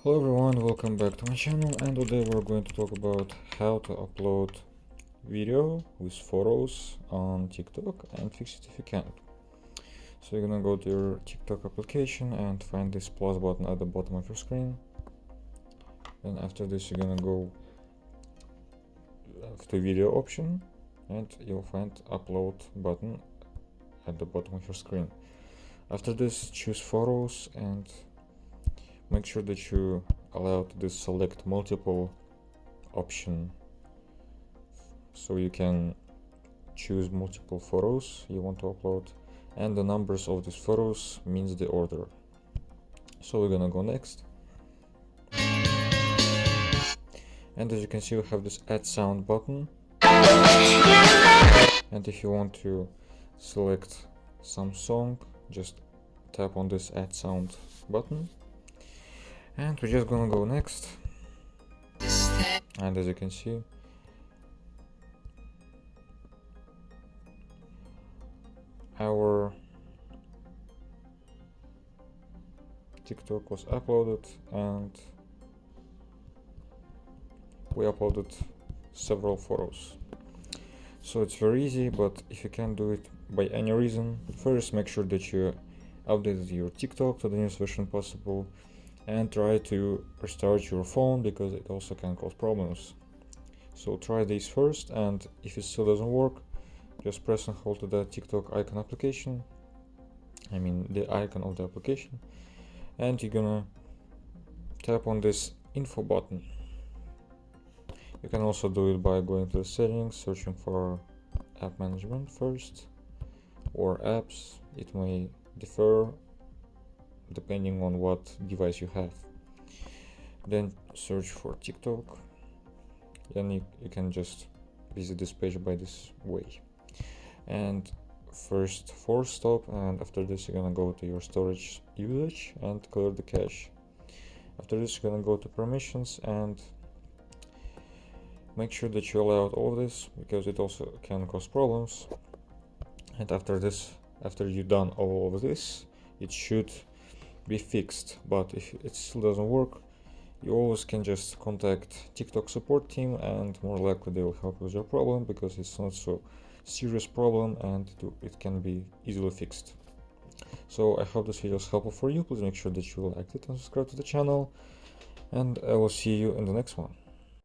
Hello everyone, welcome back to my channel, and today we're going to talk about how to upload video with photos on TikTok and fix it if you can. So you're gonna go to your TikTok application and find this plus button at the bottom of your screen. Then after this you're gonna go to video option and you'll find upload button at the bottom of your screen. After this, choose photos and make sure that you allow this select multiple option, so you can choose multiple photos you want to upload, and the numbers of these photos means the order. So we're gonna go next, and as you can see we have this add sound button, and if you want to select some song, just tap on this add sound button. And we're just gonna go next, and as you can see our TikTok was uploaded, and we uploaded several photos. So it's very easy, but if you can't do it by any reason, first make sure that you updated your TikTok to the newest version possible, and try to restart your phone because it also can cause problems. So try this first, and if it still doesn't work, just press and hold to the TikTok icon application, the icon of the application, and you're gonna tap on this info button. You can also do it by going to the settings, searching for app management first, or apps. It may differ depending on what device you have. Then search for TikTok, then you can just visit this page by this way, and first force stop, and after this you're gonna go to your storage usage and clear the cache. After this you're gonna go to permissions and make sure that you allow all of this because it also can cause problems. And after this, after you've done all of this, it should be fixed. But if it still doesn't work, you always can just contact TikTok support team, and more likely they will help with your problem because it's not so serious problem and it can be easily fixed. So I hope this video is helpful for you. Please make sure that you liked it and subscribe to the channel, and I will see you in the next one.